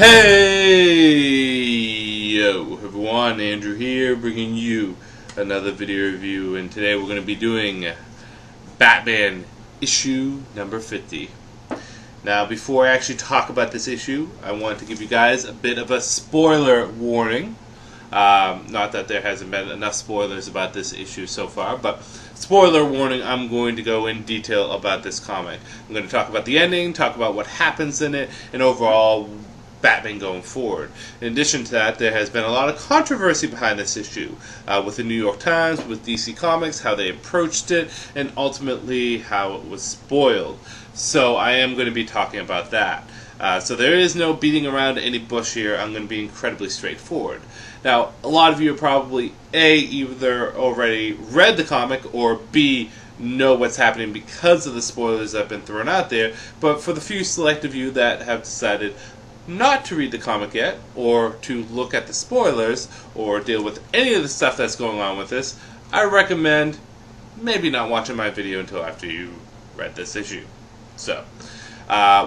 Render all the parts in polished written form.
Hey, yo, everyone, Andrew here, bringing you another video review, and today we're going to be doing Batman issue number 50. Now, before I actually talk about this issue, I want to give you guys a bit of a spoiler warning. Not that there hasn't been enough spoilers about this issue so far, but spoiler warning, I'm going to go in detail about this comic. I'm going to talk about the ending, talk about what happens in it, and overall Batman going forward. In addition to that, there has been a lot of controversy behind this issue with the New York Times, with DC Comics, how they approached it, and ultimately how it was spoiled. So I am going to be talking about that. So there is no beating around any bush here. I'm going to be incredibly straightforward. Now, a lot of you are probably A, either already read the comic, or B, know what's happening because of the spoilers that have been thrown out there. But for the few select of you that have decided not to read the comic yet, or to look at the spoilers, or deal with any of the stuff that's going on with this, I recommend maybe not watching my video until after you read this issue. So,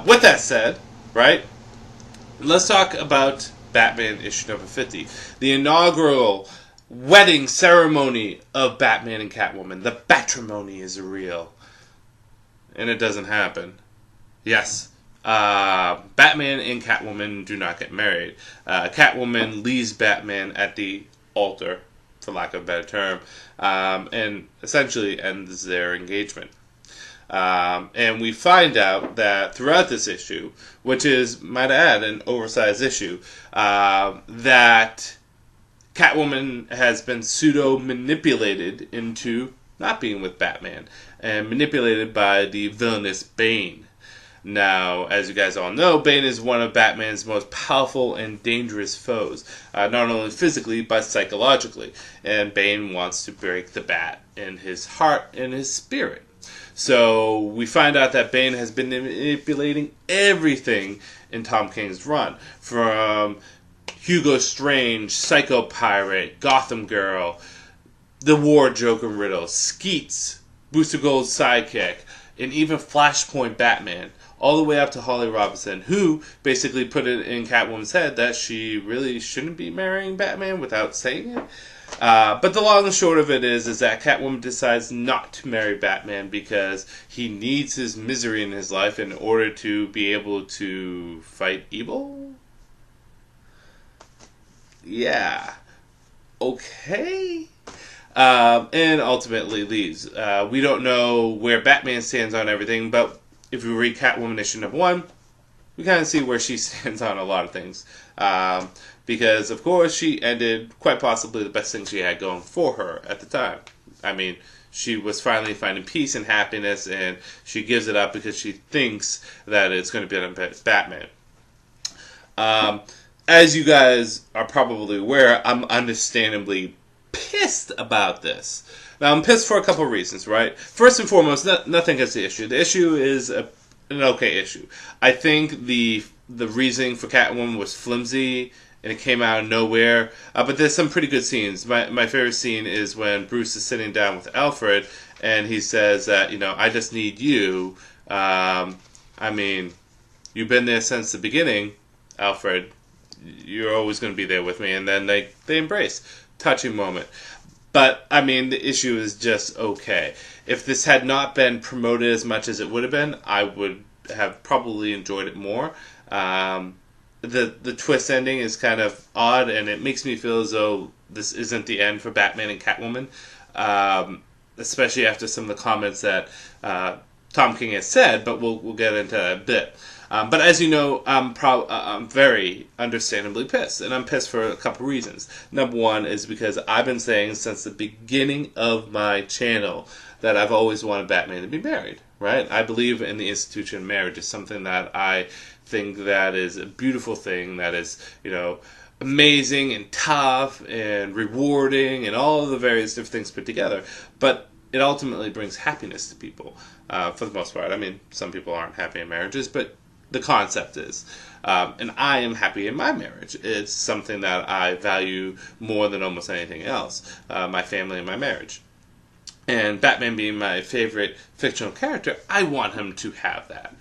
with that said, right, let's talk about Batman issue number 50. The inaugural wedding ceremony of Batman and Catwoman. The Batrimony is real. And it doesn't happen. Yes. Batman and Catwoman do not get married. Catwoman leaves Batman at the altar, for lack of a better term, and essentially ends their engagement. And we find out that throughout this issue, which is, might I add, an oversized issue, that Catwoman has been pseudo-manipulated into not being with Batman, and manipulated by the villainous Bane. Now, as you guys all know, Bane is one of Batman's most powerful and dangerous foes, not only physically, but psychologically. And Bane wants to break the bat in his heart and his spirit. So, we find out that Bane has been manipulating everything in Tom King's run. From Hugo Strange, Psycho Pirate, Gotham Girl, the War Joker Riddle, Skeets, Booster Gold's sidekick, and even Flashpoint Batman, all the way up to Holly Robinson, who basically put it in Catwoman's head that she really shouldn't be marrying Batman without saying it. But the long and short of it is that Catwoman decides not to marry Batman because he needs his misery in his life in order to be able to fight evil? Yeah. Okay. And ultimately leaves. We don't know where Batman stands on everything, but if we read Catwoman issue number 1, we kind of see where she stands on a lot of things. Because, of course, she ended quite possibly the best thing she had going for her at the time. I mean, she was finally finding peace and happiness, and she gives it up because she thinks that it's going to benefit Batman. As you guys are probably aware, I'm understandably pissed about this. Now, I'm pissed for a couple of reasons, right? First and foremost, nothing against the issue. The issue is an okay issue. I think the reasoning for Catwoman was flimsy, and it came out of nowhere. But there's some pretty good scenes. My favorite scene is when Bruce is sitting down with Alfred, and he says that, I just need you. I mean, you've been there since the beginning, Alfred. You're always going to be there with me. And then they embrace. Touching moment. But, I mean, the issue is just okay. If this had not been promoted as much as it would have been, I would have probably enjoyed it more. The twist ending is kind of odd, and it makes me feel as though this isn't the end for Batman and Catwoman. Especially after some of the comments that Tom King has said, but we'll get into that a bit. But as you know, I'm very understandably pissed, and I'm pissed for a couple reasons. Number one is because I've been saying since the beginning of my channel that I've always wanted Batman to be married, right? I believe in the institution of marriage. It's something that I think that is a beautiful thing, that is, amazing and tough and rewarding and all of the various different things put together. But it ultimately brings happiness to people, for the most part. I mean, some people aren't happy in marriages, but the concept is. And I am happy in my marriage. It's something that I value more than almost anything else, my family and my marriage. And Batman being my favorite fictional character, I want him to have that.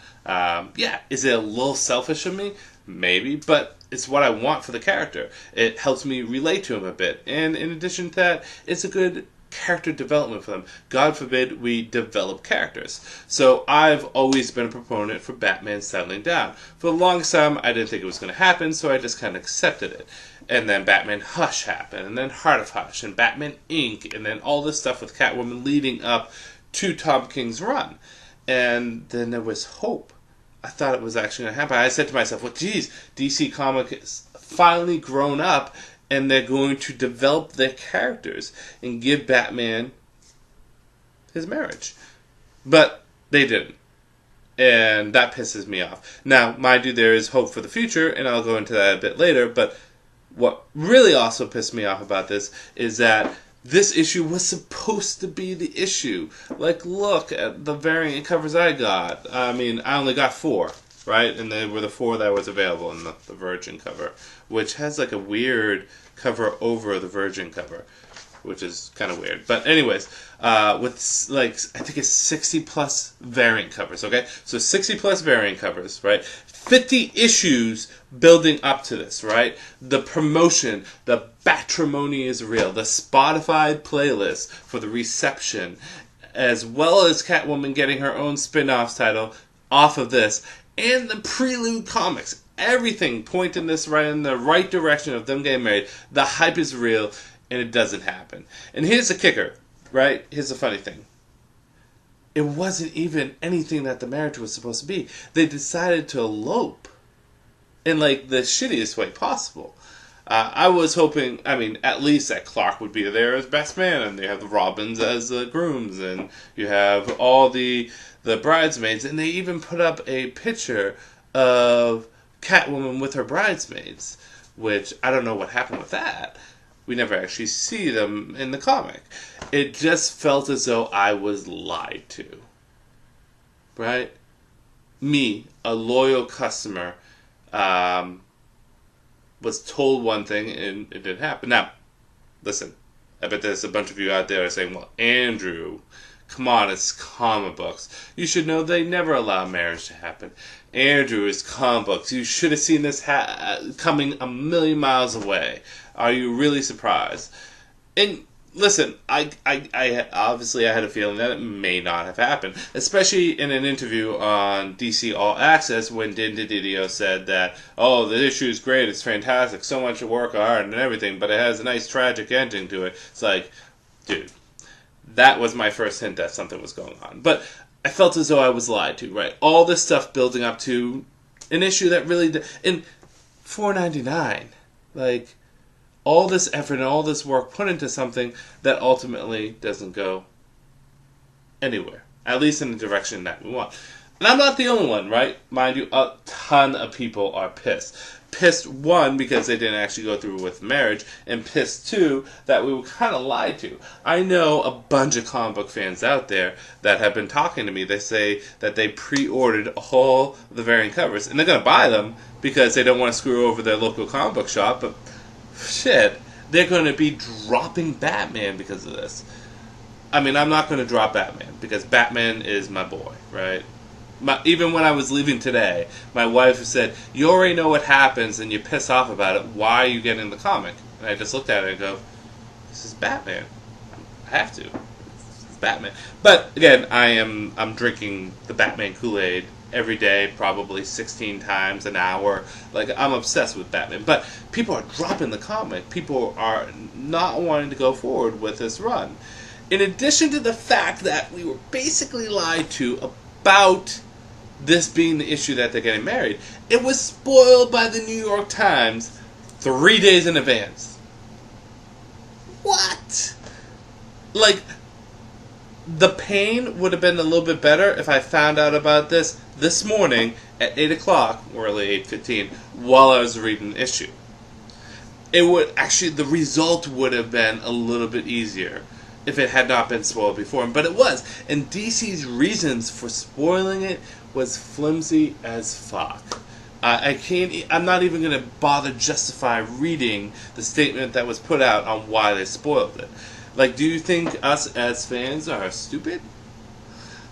Yeah, is it a little selfish of me? Maybe, but it's what I want for the character. It helps me relate to him a bit. And in addition to that, it's a good character development for them. God forbid we develop characters. So I've always been a proponent for Batman settling down. For the longest time, I didn't think it was going to happen, so I just kind of accepted it. And then Batman Hush happened, and then Heart of Hush, and Batman Inc., and then all this stuff with Catwoman leading up to Tom King's run. And then there was hope. I thought it was actually going to happen. I said to myself, well, geez, DC Comics has finally grown up, and they're going to develop their characters and give Batman his marriage. But they didn't. And that pisses me off. Now, mind you, there is hope for the future, and I'll go into that a bit later, but what really also pissed me off about this is that this issue was supposed to be the issue. Like, look at the variant covers I got. I mean, I only got 4, right? And they were the 4 that was available in the Virgin cover, which has like a weird cover over the Virgin cover, which is kind of weird. But anyways, with like, I think it's 60 plus variant covers, okay? So 60 plus variant covers, right? 50 issues building up to this, right? The promotion, the Batrimony is real, the Spotify playlist for the reception, as well as Catwoman getting her own spin-off title off of this, and the Prelude comics. Everything pointing this right in the right direction of them getting married. The hype is real, and it doesn't happen. And here's the kicker, right? Here's the funny thing. It wasn't even anything that the marriage was supposed to be. They decided to elope in like the shittiest way possible. I was hoping, I mean, at least that Clark would be there as best man, and they have the Robins as the grooms, and you have all the bridesmaids, and they even put up a picture of Catwoman with her bridesmaids, which I don't know what happened with that. We never actually see them in the comic. It just felt as though I was lied to. Right? Me, a loyal customer, was told one thing and it didn't happen. Now, listen, I bet there's a bunch of you out there saying, well, Andrew, come on, it's comic books. You should know they never allow marriage to happen. Andrew, it's comic books. You should have seen this coming a million miles away. Are you really surprised? And listen, I obviously I had a feeling that it may not have happened, especially in an interview on DC All Access when Din Didio said that, oh, the issue is great, it's fantastic, so much work hard and everything, but it has a nice tragic ending to it. It's like, dude, that was my first hint that something was going on. But I felt as though I was lied to, right? All this stuff building up to an issue that really... in $4.99, like, all this effort and all this work put into something that ultimately doesn't go anywhere. At least in the direction that we want. And I'm not the only one, right? Mind you, a ton of people are pissed. Pissed, one, because they didn't actually go through with marriage, and pissed, two, that we were kind of lied to. I know a bunch of comic book fans out there that have been talking to me. They say that they pre-ordered all the variant covers, and they're going to buy them because they don't want to screw over their local comic book shop, but shit, they're going to be dropping Batman because of this. I mean, I'm not going to drop Batman, because Batman is my boy, right? Even when I was leaving today, my wife said, you already know what happens and you're pissed off about it. Why are you getting the comic? And I just looked at it and go, this is Batman. I have to. It's Batman. But again, I'm drinking the Batman Kool-Aid every day, probably 16 times an hour. Like, I'm obsessed with Batman. But people are dropping the comic. People are not wanting to go forward with this run. In addition to the fact that we were basically lied to about this being the issue that they're getting married, it was spoiled by the New York Times 3 days in advance. What? Like, the pain would have been a little bit better if I found out about this morning at 8 o'clock, or early 8:15, while I was reading the issue. It would, actually, the result would have been a little bit easier if it had not been spoiled before, but it was. And DC's reasons for spoiling it was flimsy as fuck. I'm not even going to bother justify reading the statement that was put out on why they spoiled it. Like, do you think us as fans are stupid?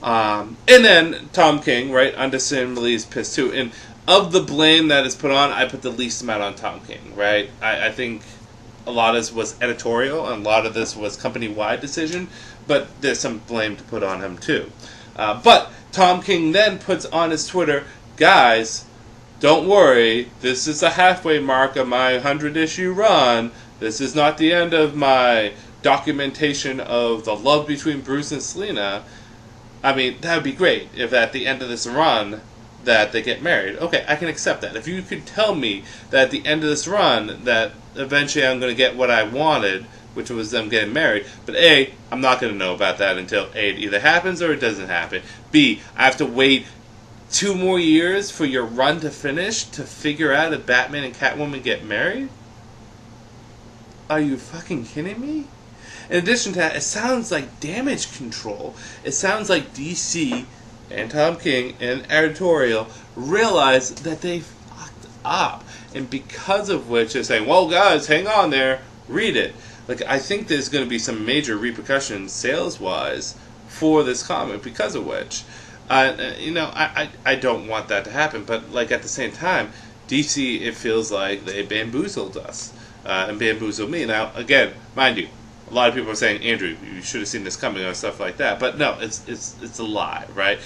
And then Tom King, right, understandably is pissed too. And of the blame that is put on, I put the least amount on Tom King, right? I think a lot of this was editorial, and a lot of this was company-wide decision, but there's some blame to put on him too. But Tom King then puts on his Twitter, guys, don't worry, this is the halfway mark of my 100-issue run. This is not the end of my documentation of the love between Bruce and Selena. I mean, that would be great if at the end of this run that they get married. Okay, I can accept that. If you could tell me that at the end of this run that eventually I'm going to get what I wanted, which was them getting married, but A, I'm not going to know about that until A, it either happens or it doesn't happen. B, I have to wait 2 more years for your run to finish to figure out if Batman and Catwoman get married? Are you fucking kidding me? In addition to that, it sounds like Damage Control. It sounds like DC and Tom King and editorial realize that they fucked up, and because of which they're saying, well guys, hang on there, read it. Like, I think there's going to be some major repercussions sales wise for this comic because of which I don't want that to happen, but like at the same time, DC, it feels like they bamboozled us and bamboozled me. Now again, mind you, a lot of people are saying, Andrew, you should have seen this coming or stuff like that. But no, it's a lie, right?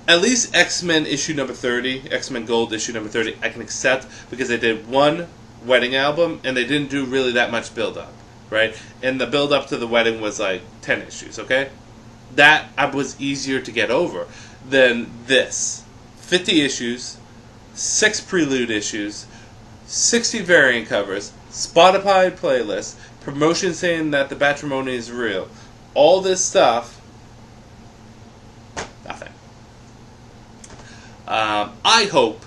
At least X-Men issue number 30, X-Men Gold issue number 30, I can accept because they did one wedding album and they didn't do really that much build-up, right? And the build-up to the wedding was like 10 issues, okay? That was easier to get over than this. 50 issues, 6 prelude issues, 60 variant covers, Spotify playlists, promotion saying that the matrimony is real. All this stuff, nothing. I hope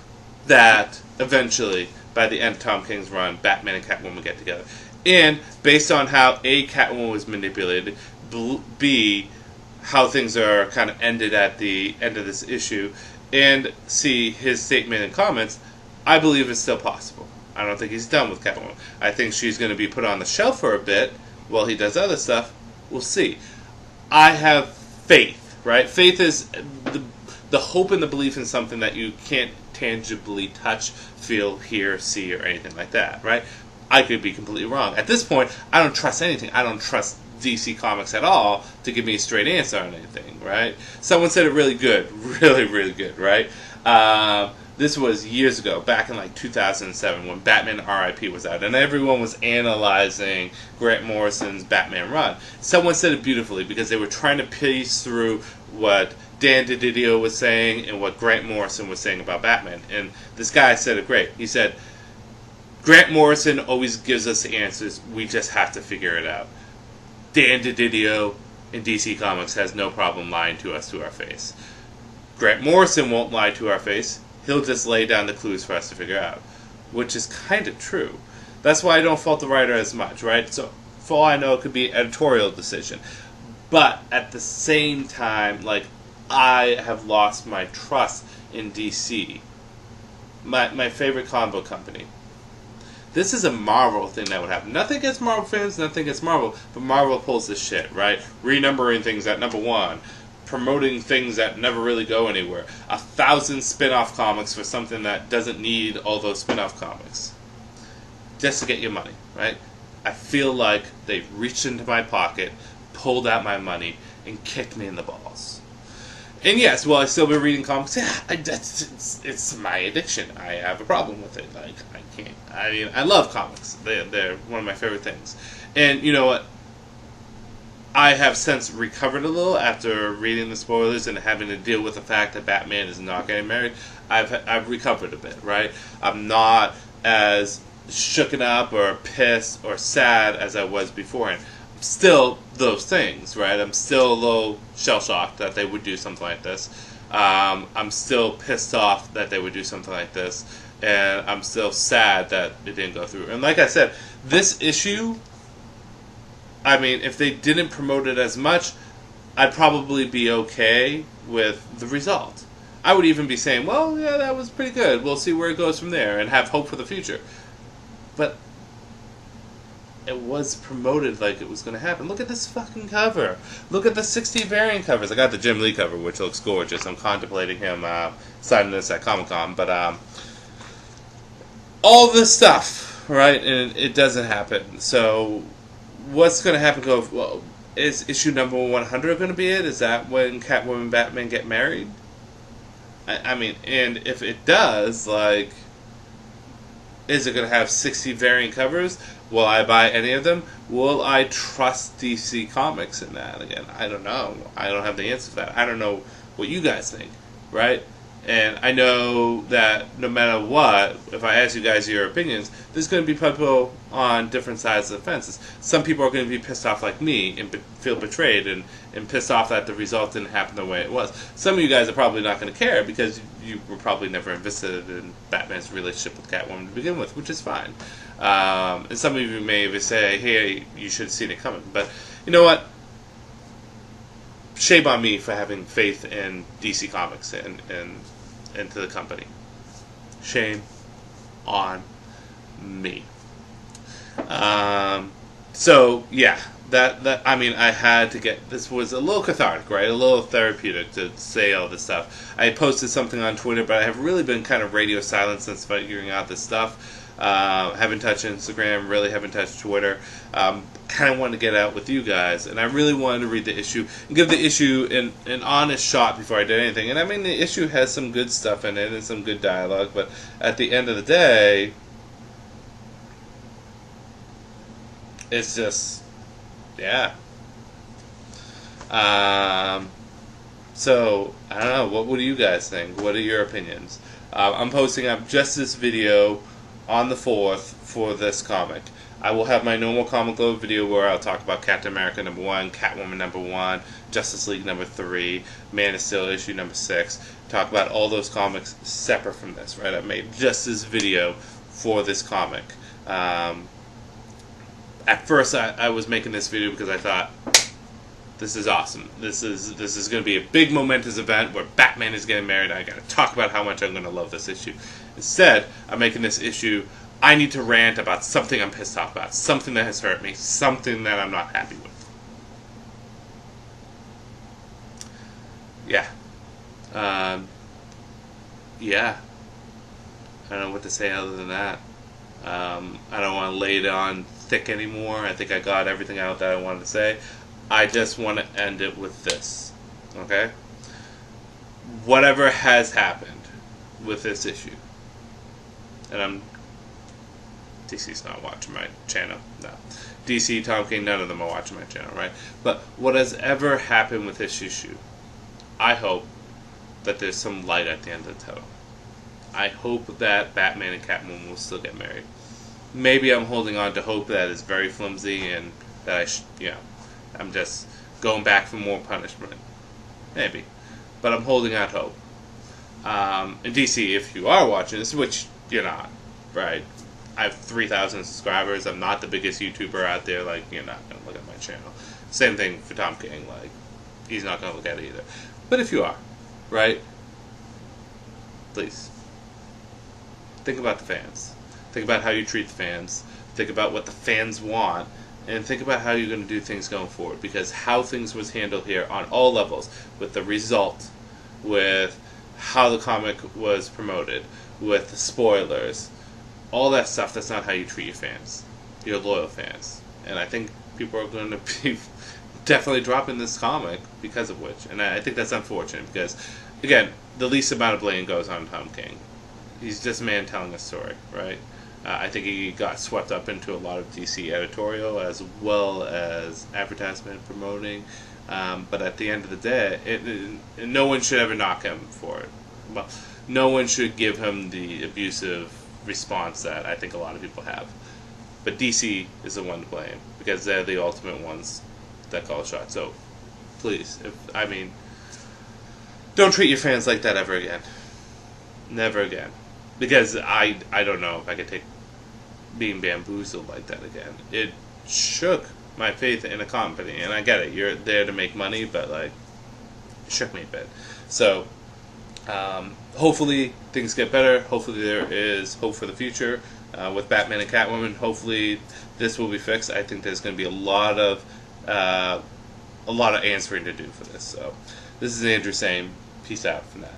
that eventually, by the end of Tom King's run, Batman and Catwoman get together. And based on how A, Catwoman was manipulated, B, how things are kind of ended at the end of this issue, and C, his statement and comments, I believe it's still possible. I don't think he's done with Catwoman. I think she's going to be put on the shelf for a bit while he does other stuff. We'll see. I have faith, right? Faith is the hope and the belief in something that you can't tangibly touch, feel, hear, see, or anything like that, right? I could be completely wrong. At this point, I don't trust anything. I don't trust DC Comics at all to give me a straight answer on anything, right? Someone said it really good. Really, really good, right? This was years ago, back in like 2007, when Batman R.I.P. was out, and everyone was analyzing Grant Morrison's Batman run. Someone said it beautifully, because they were trying to piece through what Dan DiDio was saying and what Grant Morrison was saying about Batman. And this guy said it great. He said, Grant Morrison always gives us the answers, we just have to figure it out. Dan DiDio in DC Comics has no problem lying to us to our face. Grant Morrison won't lie to our face. He'll just lay down the clues for us to figure out, which is kind of true. That's why I don't fault the writer as much, right? So, for all I know, it could be an editorial decision. But at the same time, like, I have lost my trust in DC, my favorite comic book company. This is a Marvel thing that would happen. Nothing against Marvel fans, nothing against Marvel, but Marvel pulls this shit, right? Renumbering things at number 1. Promoting things that never really go anywhere. 1,000 spin-off comics for something that doesn't need all those spin-off comics. Just to get your money, right? I feel like they've reached into my pocket, pulled out my money, and kicked me in the balls. And yes, will I still be reading comics? Yeah, it's my addiction. I have a problem with it. Like, I can't. I mean, I love comics. They're one of my favorite things. And you know what? I have since recovered a little after reading the spoilers and having to deal with the fact that Batman is not getting married. I've recovered a bit, right? I'm not as shooken up or pissed or sad as I was beforehand. I'm still those things, right? I'm still a little shell-shocked that they would do something like this. I'm still pissed off that they would do something like this. And I'm still sad that it didn't go through. And like I said, this issue, I mean, if they didn't promote it as much, I'd probably be okay with the result. I would even be saying, well, yeah, that was pretty good. We'll see where it goes from there and have hope for the future. But it was promoted like it was going to happen. Look at this fucking cover. Look at the 60 variant covers. I got the Jim Lee cover, which looks gorgeous. I'm contemplating him signing this at Comic-Con. But all this stuff, right? And it doesn't happen. So what's going to happen? Well, is issue number 100 going to be it? Is that when Catwoman and Batman get married? I mean, and if it does, like, is it going to have 60 variant covers? Will I buy any of them? Will I trust DC Comics in that? Again, I don't know. I don't have the answer to that. I don't know what you guys think, right? And I know that no matter what, if I ask you guys your opinions, there's going to be people on different sides of the fences. Some people are going to be pissed off like me and feel betrayed and pissed off that the result didn't happen the way it was. Some of you guys are probably not going to care because you were probably never invested in Batman's relationship with Catwoman to begin with, which is fine. And some of you may even say, hey, you should have seen it coming. But you know what? Shame on me for having faith in DC Comics and into the company. Shame on me. So yeah, that I mean, I had to get this. Was a little cathartic, right? A little therapeutic to say all this stuff. I posted something on Twitter, but I have really been kind of radio silent since figuring out this stuff. Haven't touched Instagram, really haven't touched Twitter. Kind of wanted to get out with you guys, and I really wanted to read the issue and give the issue an honest shot before I did anything. And I mean, the issue has some good stuff in it and some good dialogue, but at the end of the day, it's just, yeah. So, I don't know, what do you guys think? What are your opinions? I'm posting up just this video on the 4th for this comic. I will have my normal Comic Globe video where I'll talk about Captain America number 1, Catwoman number 1, Justice League number 3, Man of Steel issue number 6. Talk about all those comics separate from this, right? I made just this video for this comic. At first, I was making this video because I thought, this is awesome. This is going to be a big momentous event where Batman is getting married. I got to talk about how much I'm going to love this issue. Instead, I'm making this issue. I need to rant about something I'm pissed off about, something that has hurt me, something that I'm not happy with. Yeah. Yeah. I don't know what to say other than that. I don't want to lay it on thick anymore. I think I got everything out that I wanted to say. I just want to end it with this. Okay? Whatever has happened with this issue, and DC's not watching my channel. No. DC, Tom King, none of them are watching my channel, right? But what has ever happened with this issue, I hope that there's some light at the end of the tunnel. I hope that Batman and Catwoman will still get married. Maybe I'm holding on to hope that is very flimsy and that I'm just going back for more punishment. Maybe. But I'm holding out hope. And DC, if you are watching this, which you're not, right? I have 3,000 subscribers. I'm not the biggest YouTuber out there. Like, you're not going to look at my channel. Same thing for Tom King. Like, he's not going to look at it either. But if you are, right? Please. Think about the fans. Think about how you treat the fans. Think about what the fans want. And think about how you're going to do things going forward. Because how things was handled here on all levels, with the result, with how the comic was promoted, with the spoilers, all that stuff, that's not how you treat your fans, your loyal fans. And I think people are going to be definitely dropping this comic because of which. And I think that's unfortunate because, again, the least amount of blame goes on Tom King. He's just a man telling a story, right? I think he got swept up into a lot of DC editorial as well as advertisement promoting. But at the end of the day, no one should ever knock him for it. Well, no one should give him the abusive response that I think a lot of people have. But DC is the one to blame because they're the ultimate ones that call shots. So please, don't treat your fans like that ever again. Never again. Because I don't know if I could take being bamboozled like that again. It shook my faith in a company, and I get it. You're there to make money, but like, it shook me a bit. So hopefully things get better. Hopefully there is hope for the future with Batman and Catwoman. Hopefully this will be fixed. I think there's going to be a lot of answering to do for this. So this is Andrew saying peace out for now.